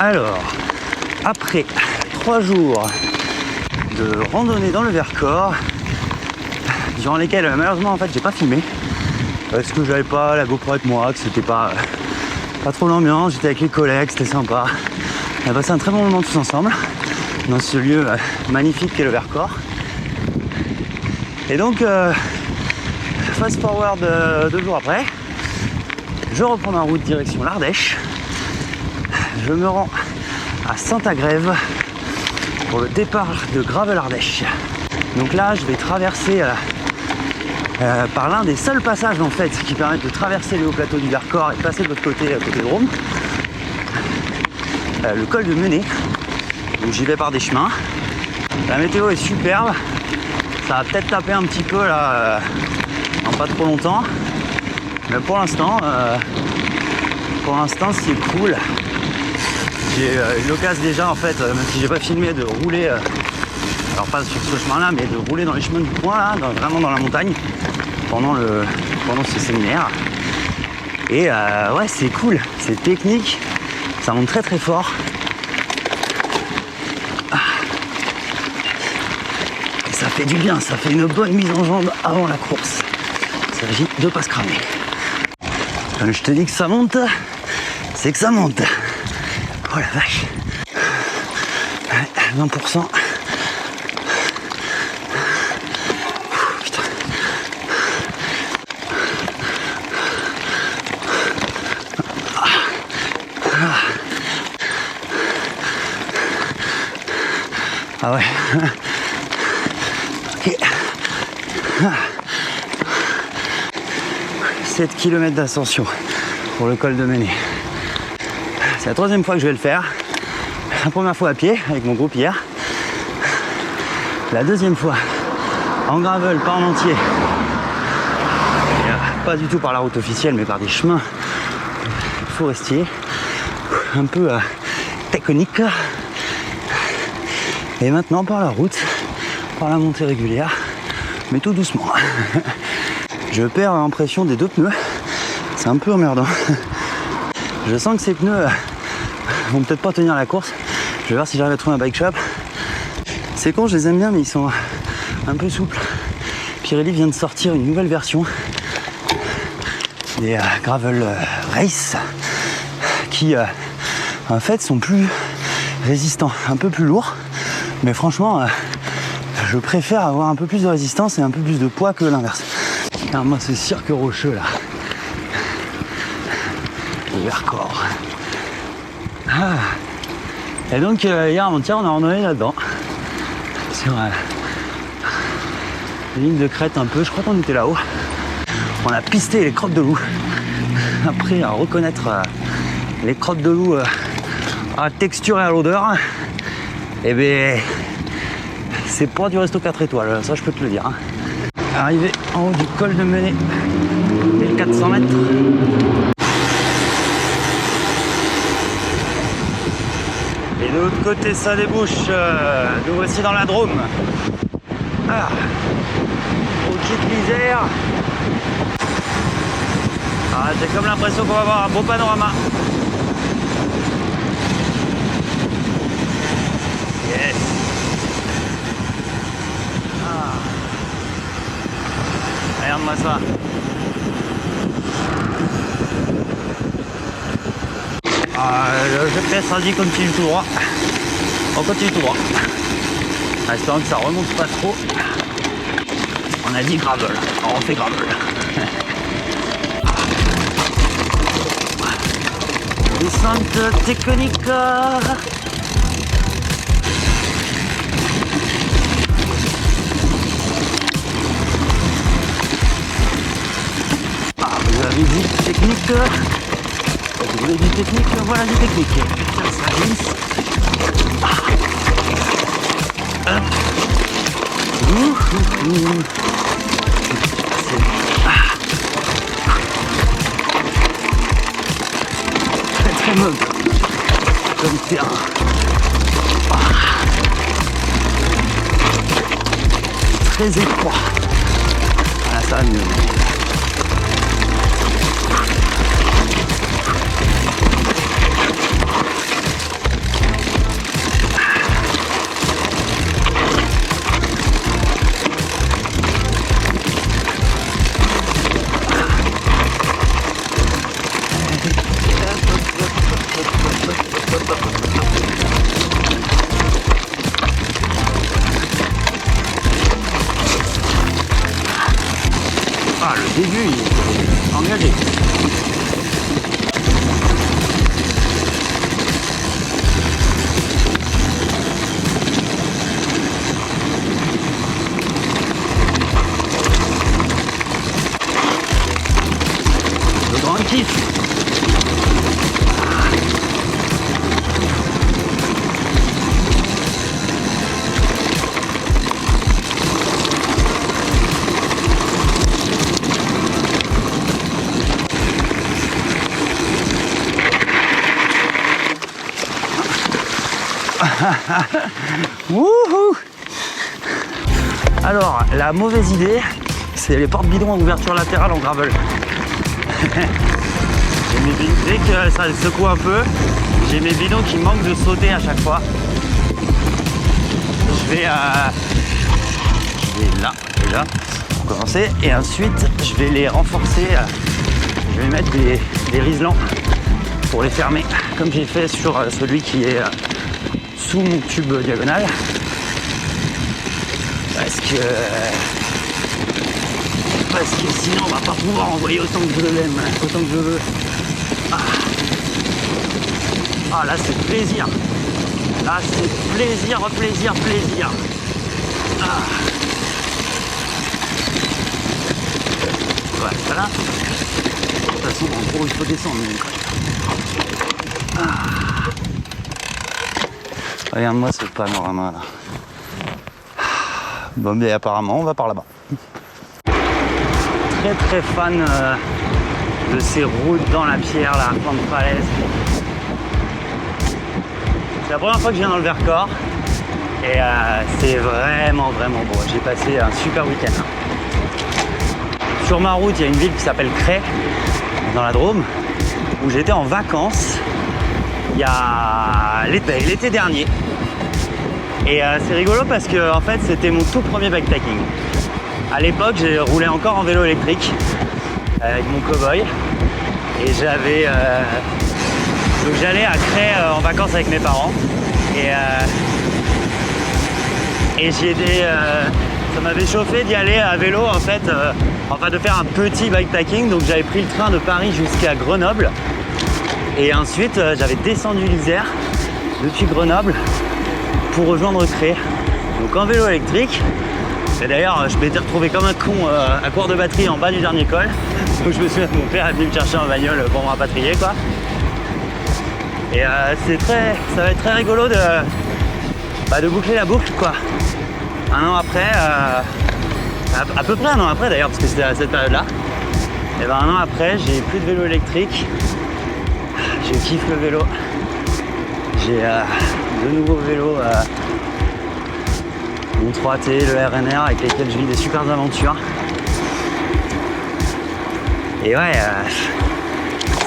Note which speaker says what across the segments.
Speaker 1: Alors, après 3 jours de randonnée dans le Vercors, durant lesquels malheureusement en fait j'ai pas filmé parce que j'avais pas la GoPro avec moi, que c'était pas trop l'ambiance, j'étais avec les collègues, c'était sympa. On a passé un très bon moment tous ensemble dans ce lieu magnifique qu'est le Vercors. Et donc fast forward 2 jours après, je reprends ma route direction l'Ardèche. Je me rends à Saint-Agrève pour le départ de Gravel-Ardèche. Donc là, je vais traverser par l'un des seuls passages en fait qui permettent de traverser le haut plateau du Vercors et de passer de l'autre côté, côté Drôme, le col de Menet. Donc j'y vais par des chemins. La météo est superbe. Ça va peut-être taper un petit peu là, dans pas trop longtemps. Mais pour l'instant, c'est cool. J'ai eu l'occasion déjà en fait, même si j'ai pas filmé, de rouler, alors pas sur ce chemin là, mais de rouler dans les chemins du coin là, vraiment dans la montagne, pendant ce séminaire. Et ouais, c'est cool, c'est technique, ça monte très très fort. Et ça fait du bien, ça fait une bonne mise en jambe avant la course. Il s'agit de pas se cramer. Quand je te dis que ça monte, c'est que ça monte. Oh la vache. 20%. Putain. Ah ouais. Ok. 7 km d'ascension pour le col de Menet. C'est la 3e fois que je vais le faire. La première fois à pied avec mon groupe hier. La 2e fois en gravel, pas en entier. Et, pas du tout par la route officielle, mais par des chemins forestiers, un peu techniques. Et maintenant par la route, par la montée régulière, mais tout doucement. Je perds l'impression des 2 pneus. C'est un peu emmerdant. Je sens que ces pneus vont peut-être pas tenir la course. Je vais voir si j'arrive à trouver un bike shop. C'est con, je les aime bien, mais ils sont un peu souples. Pirelli vient de sortir une nouvelle version des Gravel Race qui en fait sont plus résistants, un peu plus lourds. Mais franchement, je préfère avoir un peu plus de résistance et un peu plus de poids que l'inverse. Car moi, ce cirque rocheux là, le Vercors. Ah. Et donc hier avant-hier on a randonné là-dedans sur une ligne de crête un peu, je crois qu'on était là-haut. On a pisté les crottes de loup. Après à reconnaître les crottes de loup à la texture et à l'odeur, et bien c'est pas du resto 4 étoiles, ça je peux te le dire. Arrivé en haut du col de Menet, les 400 mètres. Et de l'autre côté, ça débouche. Nous voici dans la Drôme. Ah, au pied de l'Isère. Ah, j'ai comme l'impression qu'on va avoir un beau panorama. Yes. Ah. Regarde-moi ça. Le GPS indique continue tout droit. On continue tout droit. En espérant que ça remonte pas trop. On a dit gravel. Alors on fait gravel. Descente technique. Vous avez dit technique. Vous voulez du technique, voilà du technique. Putain, ça glisse. Très très mauvais comme terrain. Très étroit. Voilà, ça va mieux. le début, il est engagé. Le grand kiff. Wouhou. Alors, la mauvaise idée, c'est les portes bidons en ouverture latérale en gravel. Dès que ça secoue un peu, j'ai mes bidons qui manquent de sauter à chaque fois. Je vais là, déjà, pour commencer. Et ensuite, je vais les renforcer. Je vais mettre des riselants pour les fermer, comme j'ai fait sur celui qui est sous mon tube diagonal. Parce que sinon on va pas pouvoir envoyer autant que je l'aime, autant que je veux. Ah là c'est plaisir. Là c'est plaisir, plaisir, plaisir. Ouais, voilà. De toute façon en gros il faut descendre. Regarde-moi ce panorama là. Bon, mais apparemment, on va par là-bas. Très très fan de ces routes dans la pierre, là, à flanc de falaise. C'est la première fois que je viens dans le Vercors et c'est vraiment vraiment beau. J'ai passé un super week-end. Sur ma route, il y a une ville qui s'appelle Cray, dans la Drôme, où j'étais en vacances il y a l'été dernier. Et c'est rigolo parce que en fait c'était mon tout premier bikepacking. À l'époque j'ai roulé encore en vélo électrique avec mon cow-boy et j'avais donc j'allais à Cray en vacances avec mes parents et ça m'avait chauffé d'y aller à vélo en fait, enfin de faire un petit bikepacking. Donc j'avais pris le train de Paris jusqu'à Grenoble et ensuite j'avais descendu l'Isère depuis Grenoble pour rejoindre Cray, donc en vélo électrique. Et d'ailleurs je m'étais retrouvé comme un con à court de batterie en bas du dernier col, donc je me souviens que mon père est venu me chercher en bagnole pour me rapatrier quoi. Et ça va être très rigolo de boucler la boucle quoi. Un an après, à peu près un an après d'ailleurs, parce que c'était à cette période là, et ben un an après j'ai plus de vélo électrique, je kiffe le vélo, j'ai de nouveaux vélos, mon 3T, le RNR avec lesquels je vis des super aventures. Et ouais,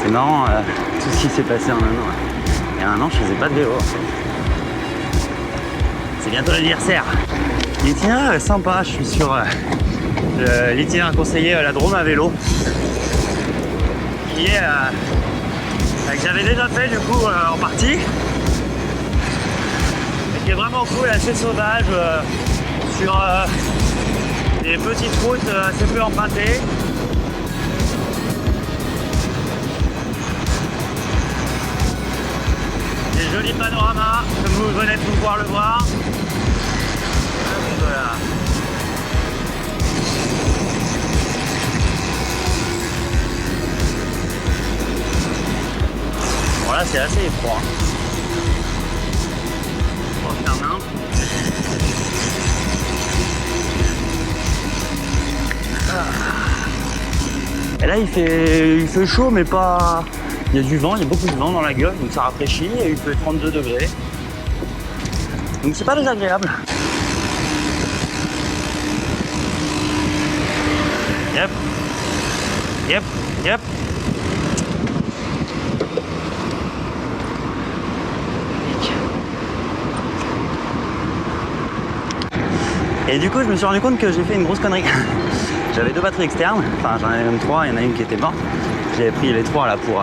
Speaker 1: c'est marrant tout ce qui s'est passé en un an. Il y a un an je faisais pas de vélo en fait. C'est bientôt l'anniversaire. L'itinéraire est sympa, je suis sur l'itinéraire conseillé la Drôme à vélo, qui est que j'avais déjà fait du coup en partie, et qui est vraiment cool, assez sauvage, sur des petites routes assez peu empruntées. Des jolis panoramas, comme vous venez de pouvoir le voir. Voilà. Bon là c'est assez étroit. On va faire main. Et là il fait chaud mais pas. Il y a du vent, il y a beaucoup de vent dans la gueule, donc ça rafraîchit et il fait 32 degrés. Donc c'est pas désagréable. Yep. Yep. Yep. Et du coup, je me suis rendu compte que j'ai fait une grosse connerie. J'avais 2 batteries externes, enfin j'en avais même 3, il y en a une qui était morte. J'avais pris les 3 là pour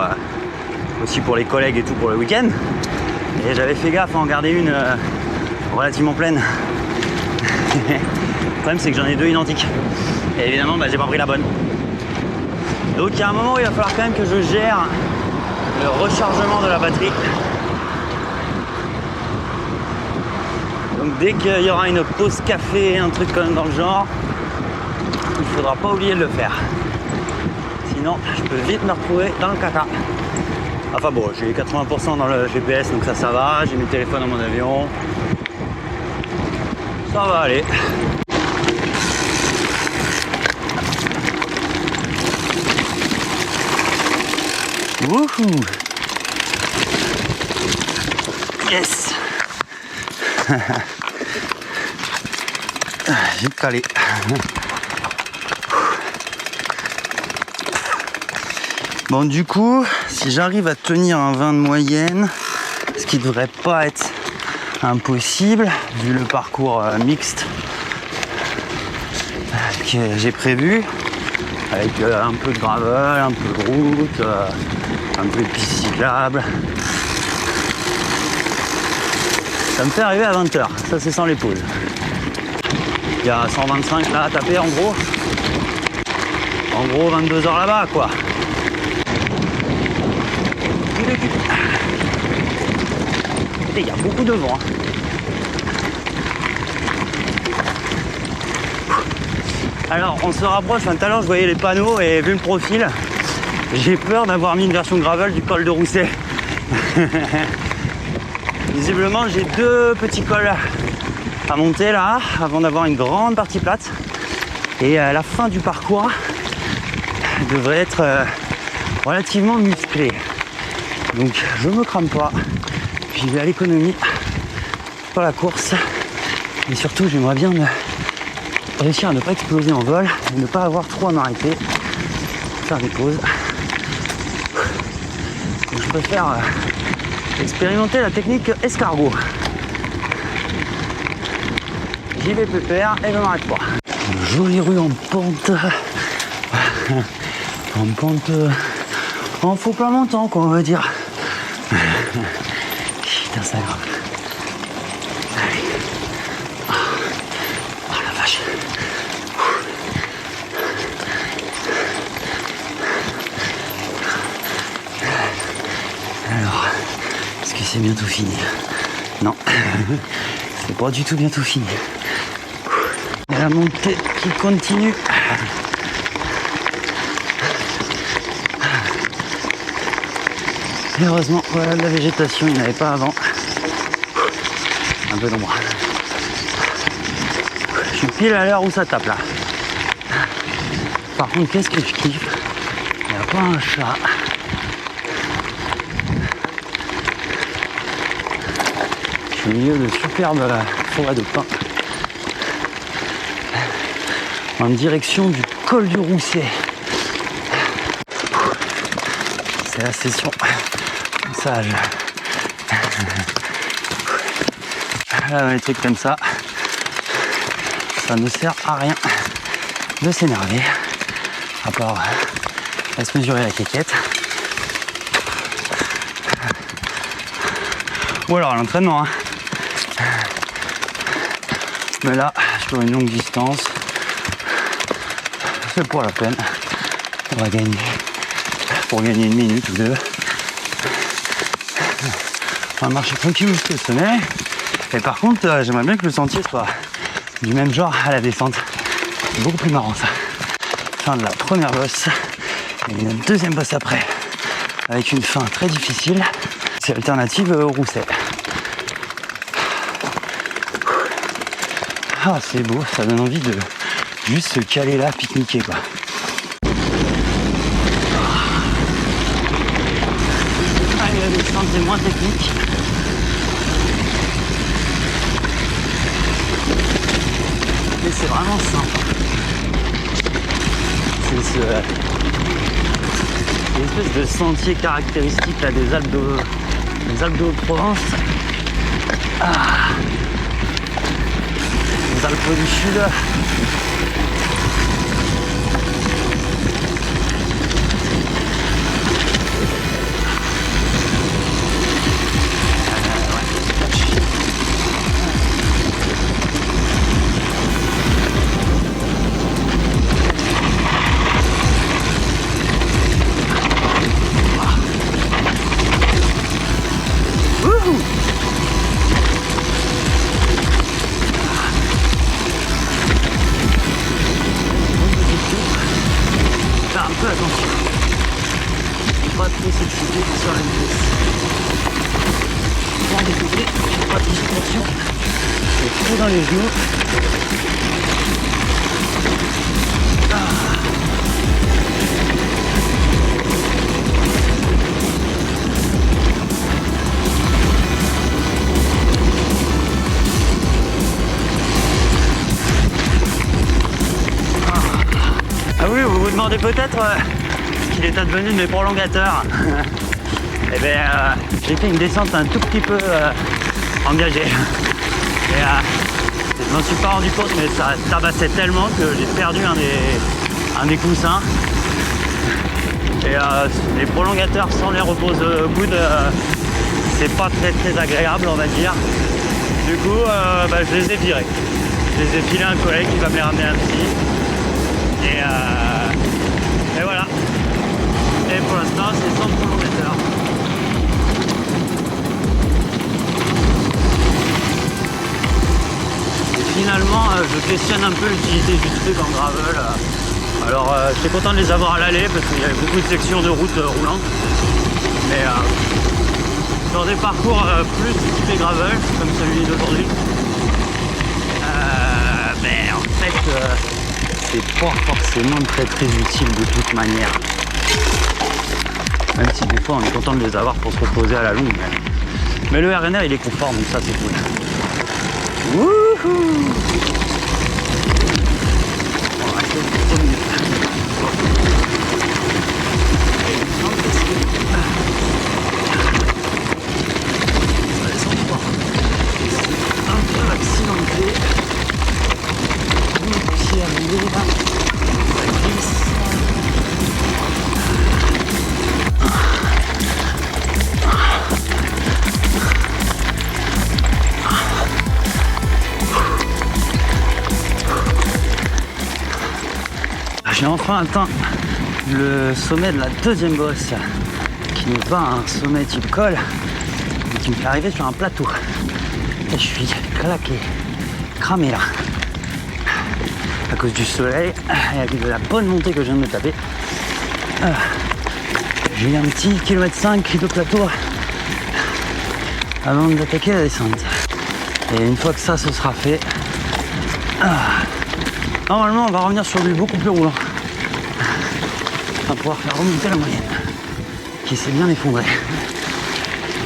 Speaker 1: aussi pour les collègues et tout pour le week-end. Et j'avais fait gaffe à en garder une relativement pleine. Le problème c'est que j'en ai 2 identiques. Et évidemment j'ai pas pris la bonne. Donc il y a un moment où il va falloir quand même que je gère le rechargement de la batterie. Donc dès qu'il y aura une pause café, un truc comme dans le genre, il ne faudra pas oublier de le faire. Sinon, je peux vite me retrouver dans le caca. Enfin bon, j'ai 80% dans le GPS, donc ça va. J'ai mis le téléphone dans mon avion. Ça va aller. Wouhou! Yes! J'ai calé. Bon, du coup, si j'arrive à tenir un 20 de moyenne, ce qui devrait pas être impossible vu le parcours mixte que j'ai prévu, avec un peu de gravel, un peu de route, un peu de piste cyclable. Ça me fait arriver à 20h, ça c'est sans les pauses. Il y a 125 là à taper en gros. En gros 22 heures là-bas quoi. Et il y a beaucoup de vent. Alors on se rapproche, tout à l'heure je voyais les panneaux et vu le profil, j'ai peur d'avoir mis une version gravel du col de Rousset. Visiblement j'ai deux petits cols à monter là avant d'avoir une grande partie plate. Et la fin du parcours devrait être relativement musclé. Donc je me crame pas, j'y vais à l'économie pour la course. Et surtout j'aimerais bien réussir à ne pas exploser en vol, et ne pas avoir trop à m'arrêter, faire des pauses. Donc je préfère expérimenter la technique escargot. J'y vais pépère et je ne m'arrête pas. Une jolie rue en pente. En pente en faux plat montant quoi on va dire. Putain ça grave. Allez. Oh la vache. Alors, est-ce que c'est bientôt fini? Non, c'est pas du tout bientôt fini. Il y a la montée qui continue. Et heureusement, voilà de la végétation, il n'y en avait pas avant. Un peu d'ombre. Je suis pile à l'heure où ça tape là. Par contre, qu'est-ce que je kiffe? Il n'y a pas un chat. Je suis au milieu de superbes forêts de pins. En direction du col du Rousset. C'est la session sage. Là, les trucs comme ça, ça ne sert à rien de s'énerver, à part à se mesurer la quéquette. Ou alors à l'entraînement. Hein. Mais là, sur une longue distance, c'est pour la peine. On va gagner. Pour gagner une minute ou deux. On va marcher tranquille jusqu'au sommet. Et par contre, j'aimerais bien que le sentier soit du même genre à la descente. C'est beaucoup plus marrant ça. Fin de la première bosse. Et une deuxième bosse après. Avec une fin très difficile. C'est alternative au Rousset. Ah c'est beau, ça donne envie de juste se caler là, pique-niquer quoi. La descente est moins technique. Mais c'est vraiment simple. C'est l'espèce de sentier caractéristique là, des Alpes de Haute-Provence. Ah. Les Alpes du Sud. peu dans les genoux. Ah oui, vous vous demandez peut-être ce qu'il est advenu de mes prolongateurs. Eh bien, j'ai fait une descente un tout petit peu engagée. Et je m'en suis pas rendu compte, mais ça tabassait tellement que j'ai perdu un des coussins. Et les prolongateurs sans les repose good, c'est pas très agréable, on va dire. Du coup, je les ai virés. Je les ai filés à un collègue qui va me les ramener un petit. Et voilà. Et pour l'instant, c'est sans prolongateur. Et finalement, je questionne un peu l'utilité du truc en gravel. Alors, j'étais content de les avoir à l'aller parce qu'il y avait beaucoup de sections de route roulantes. Mais dans des parcours plus typés gravel, comme celui d'aujourd'hui, mais en fait, c'est pas forcément très utile de toute manière. Même si des fois on est content de les avoir pour se reposer à la longue. Mais le RNR il est confort, donc ça c'est cool. Wouhou! On va rester 3 minutes. Un peu accidenté. J'ai enfin atteint le sommet de la deuxième bosse, qui n'est pas un sommet type col, mais qui me fait arriver sur un plateau. Et je suis claqué, cramé là, à cause du soleil et à cause de la bonne montée que je viens de me taper. J'ai eu un petit 1,5 km de plateau avant d'attaquer la descente. Et une fois que ça se sera fait, normalement on va revenir sur du beaucoup plus roulant. On va pouvoir faire remonter la moyenne, qui s'est bien effondrée.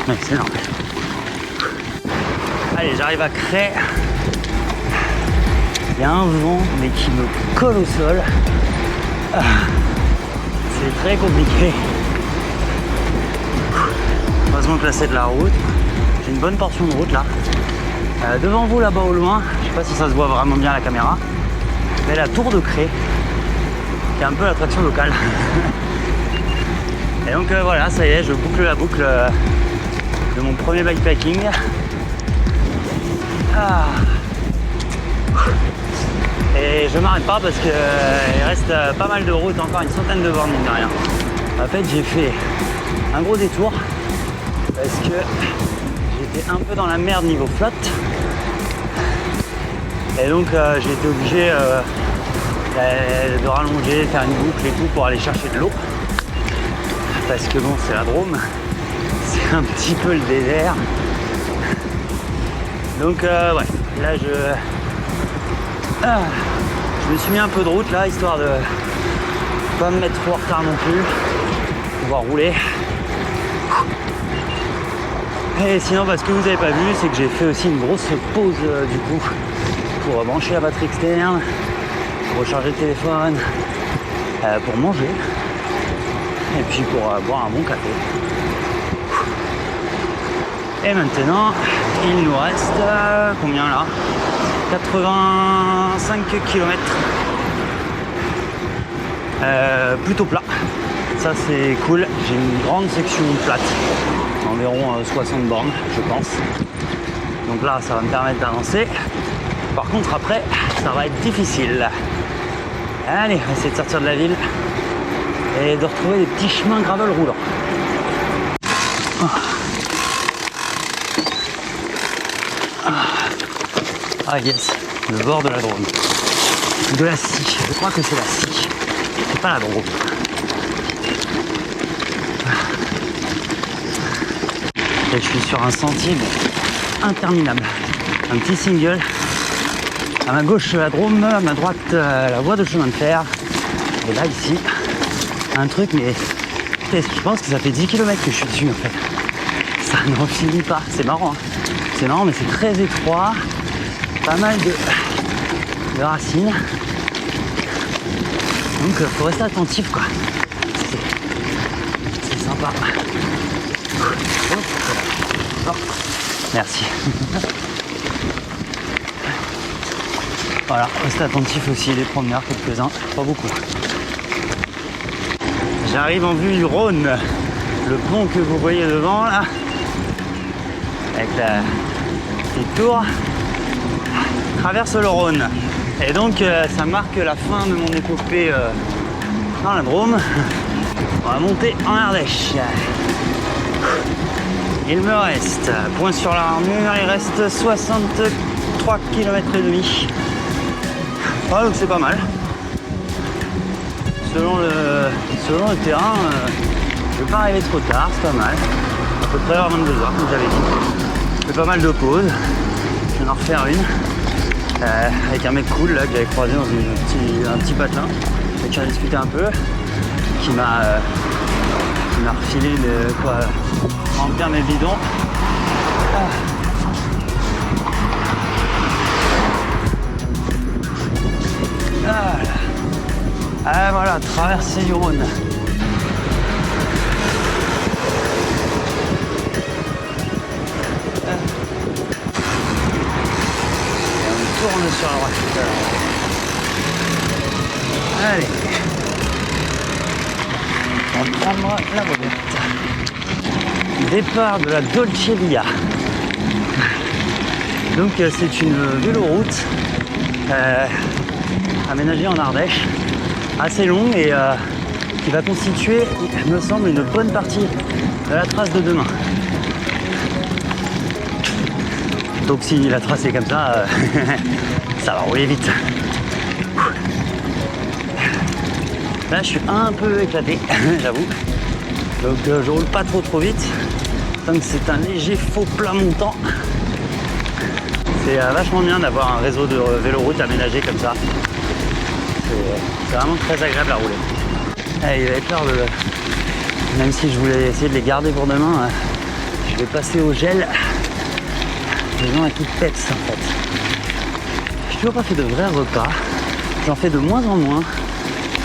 Speaker 1: Mais c'est normal. Allez, j'arrive à Cray. Il y a un vent, mais qui me colle au sol. C'est très compliqué. Heureusement que là c'est de la route. J'ai une bonne portion de route là. Devant vous là-bas au loin, je sais pas si ça se voit vraiment bien à la caméra, mais la tour de Cray, qui est un peu l'attraction locale. Et donc voilà, ça y est, je boucle la boucle de mon premier bikepacking. Et je m'arrête pas parce que il reste pas mal de routes, encore une centaine de bornes mine de rien. En fait, j'ai fait un gros détour parce que j'étais un peu dans la merde niveau flotte. Et donc j'ai été obligé de rallonger, de faire une boucle et tout pour aller chercher de l'eau. Parce que bon, c'est la Drôme, c'est un petit peu le désert. Donc ouais, là je me suis mis un peu de route là, histoire de pas me mettre trop en retard non plus, pouvoir rouler. Et sinon, ce que vous n'avez pas vu, c'est que j'ai fait aussi une grosse pause du coup pour brancher la batterie externe, pour recharger le téléphone, pour manger et puis pour boire un bon café. Et maintenant, il nous reste combien là? 85 km. Plutôt plat. Ça c'est cool. J'ai une grande section plate. Environ 60 bornes, je pense. Donc là, ça va me permettre d'avancer. Par contre, après, ça va être difficile. Allez, on va essayer de sortir de la ville et de retrouver des petits chemins gravel roulants. Ah yes, le bord de la Drôme. De la scie, je crois que c'est la scie. C'est pas la Drôme. Et je suis sur un sentier interminable. Un petit single À ma gauche, la Drôme, à ma droite, la voie de chemin de fer. Et là, ici, un truc, mais je pense que ça fait 10 km que je suis dessus, en fait. Ça n'en finit pas. C'est marrant, hein. C'est marrant, mais c'est très étroit. Pas mal de racines. Donc, faut rester attentif, quoi. C'est sympa. Oh. Merci. Voilà, restez attentif aussi, les promeneurs, quelques-uns, pas beaucoup. J'arrive en vue du Rhône, le pont que vous voyez devant là, avec la petite tour, traverse le Rhône. Et donc ça marque la fin de mon épopée dans la Drôme. On va monter en Ardèche. Il me reste, point sur l'armure, il reste 63 km et demi. Ah, donc c'est pas mal. Selon le terrain, je vais pas arriver trop tard, c'est pas mal. À peu près à 22h comme j'avais dit. Je fais pas mal de pauses. Je viens d'en refaire une. Avec un mec cool là que j'avais croisé dans un petit patin. Avec qui on a discuté un peu. Qui m'a refilé de quoi remplir mes bidons. Ah voilà, traversée du Rhône. Et on tourne sur la droite. Allez. On va prendre la volette. Départ de la Dolce Via. Donc c'est une véloroute aménagée en Ardèche, assez longue et qui va constituer, il me semble, une bonne partie de la trace de demain. Donc si la trace est comme ça, ça va rouler vite. Là je suis un peu éclaté, j'avoue. Donc je roule pas trop vite. Donc c'est un léger faux plat montant. C'est vachement bien d'avoir un réseau de véloroute aménagé comme ça. C'est vraiment très agréable à rouler. Allez, il va être l'heure de... Même si je voulais essayer de les garder pour demain, je vais passer au gel. Faisant un coup de peps en fait. J'ai toujours pas fait de vrais repas. J'en fais de moins en moins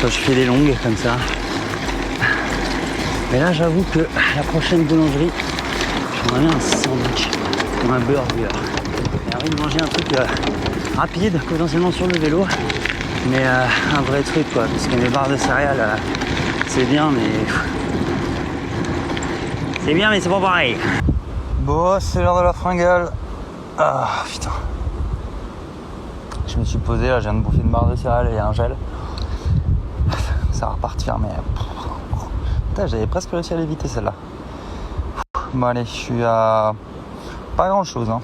Speaker 1: quand je fais des longues comme ça. Mais là j'avoue que la prochaine boulangerie, j'aimerais bien un sandwich ou un burger. J'ai envie de manger un truc rapide, potentiellement sur le vélo. Mais un vrai truc quoi, parce que mes barres de céréales, c'est bien mais... C'est bien mais c'est pas pareil. Bon, c'est l'heure de la fringale. Ah putain. Je me suis posé là, je viens de bouffer une barre de céréales et un gel. Ça va repartir mais... Putain, j'avais presque réussi à l'éviter celle-là. Bon allez, je suis à... Pas grand chose hein.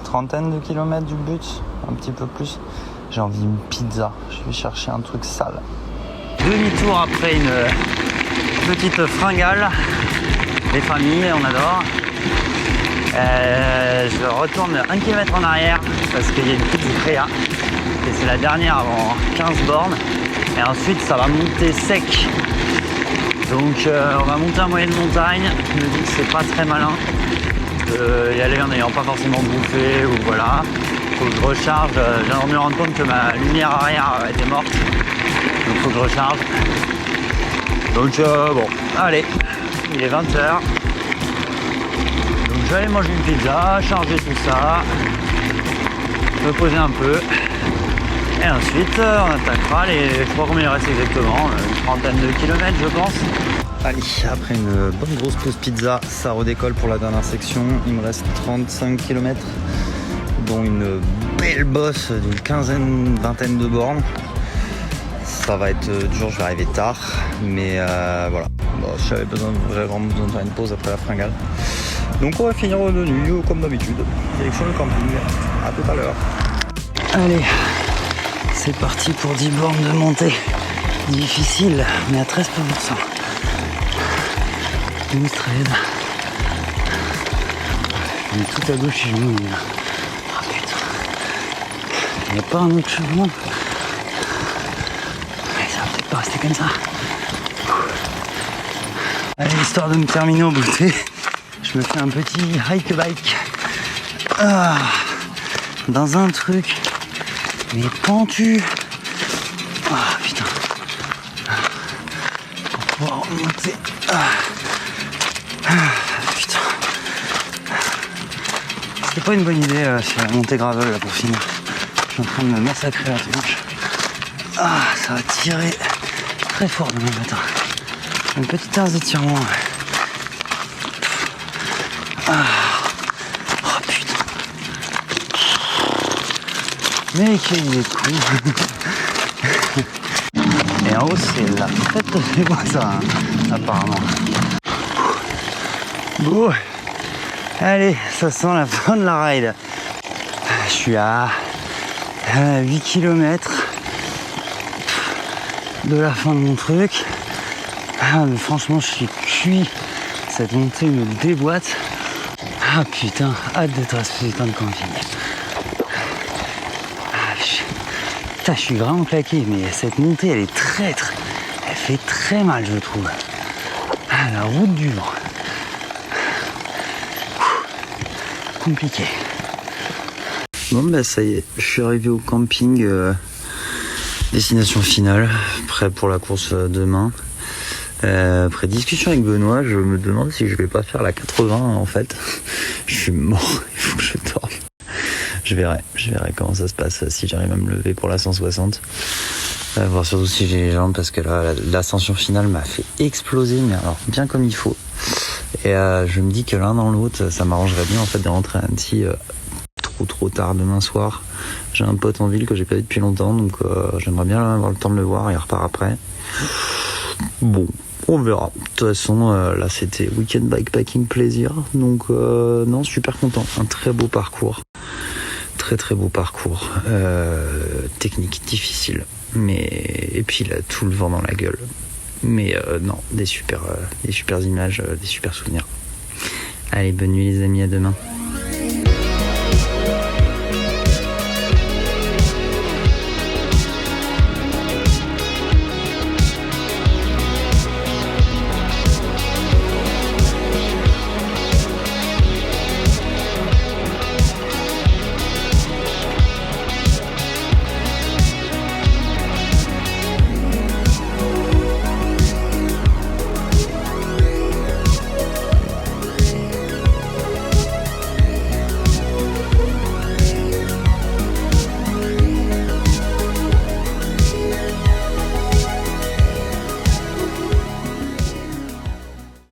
Speaker 1: Trentaine de kilomètres du but, un petit peu plus. J'ai envie d'une pizza, je vais chercher un truc sale. Demi-tour après une petite fringale. Les familles, on adore. Je retourne 1 km en arrière parce qu'il y a une petite créa. Et c'est la dernière avant 15 bornes. Et ensuite ça va monter sec. Donc on va monter en moyenne montagne. Je me dis que c'est pas très malin d'y aller en n'ayant pas forcément bouffé ou voilà. Faut que je recharge, je viens de me rendre compte que ma lumière arrière était morte. Donc faut que je recharge. Donc bon, allez, il est 20h. Donc je vais aller manger une pizza, charger tout ça, me poser un peu. Et ensuite on attaquera les... Je sais pas combien il reste exactement, une trentaine de kilomètres je pense. Allez, après une bonne grosse pause pizza, ça redécolle pour la dernière section. Il me reste 35 km. Dont une belle bosse d'une vingtaine de bornes. Ça va être dur, je vais arriver tard, mais voilà. Bon, j'avais vraiment besoin de faire une pause après la fringale. Donc on va finir de nuit comme d'habitude. Direction le camping. À tout à l'heure. Allez, c'est parti pour 10 bornes de montée. Difficile, mais à 13%. Une trade. Tout à gauche, je mouille. Il n'y a pas un autre chemin. Ouais, ça va peut-être pas rester comme ça. Allez, histoire de me terminer en beauté, je me fais un petit hike bike. Dans un truc, mais pentu. Putain. Pour pouvoir remonter. Putain. C'était pas une bonne idée sur la montée gravel là pour finir. Je suis en train de me massacrer la tronche. Ça va tirer très fort demain matin. Une petite tasse d'étirement. Oh putain. Mais qu'il est cool. Et en haut c'est la fête des voisins, apparemment. Bon. Allez, ça sent la fin de la ride. Je suis à 8 km de la fin de mon truc. Mais franchement, je suis cuit. Cette montée me déboîte. Putain, hâte d'être à ce putain de camping. Putain, je suis vraiment claqué, mais cette montée, elle est traître. Elle fait très mal, je trouve. La route du vent. Compliqué. Bon, bah ça y est, je suis arrivé au camping. Destination finale, prêt pour la course demain. Après discussion avec Benoît, je me demande si je vais pas faire la 80 en fait. Je suis mort, il faut que je dorme. Je verrai comment ça se passe, si j'arrive à me lever pour la 160. Voir surtout si j'ai les jambes, parce que là, l'ascension finale m'a fait exploser, mais alors bien comme il faut. Et je me dis que l'un dans l'autre, ça m'arrangerait bien en fait de rentrer à Annecy trop tard demain soir. J'ai un pote en ville que j'ai pas vu depuis longtemps, donc j'aimerais bien avoir le temps de le voir et il repart après. Bon, on verra. De toute façon, là c'était week-end bikepacking plaisir, donc non, super content. Un très beau parcours, très beau parcours, technique difficile, mais et puis là tout le vent dans la gueule. Mais non, des super images, des super souvenirs. Allez, bonne nuit les amis, à demain.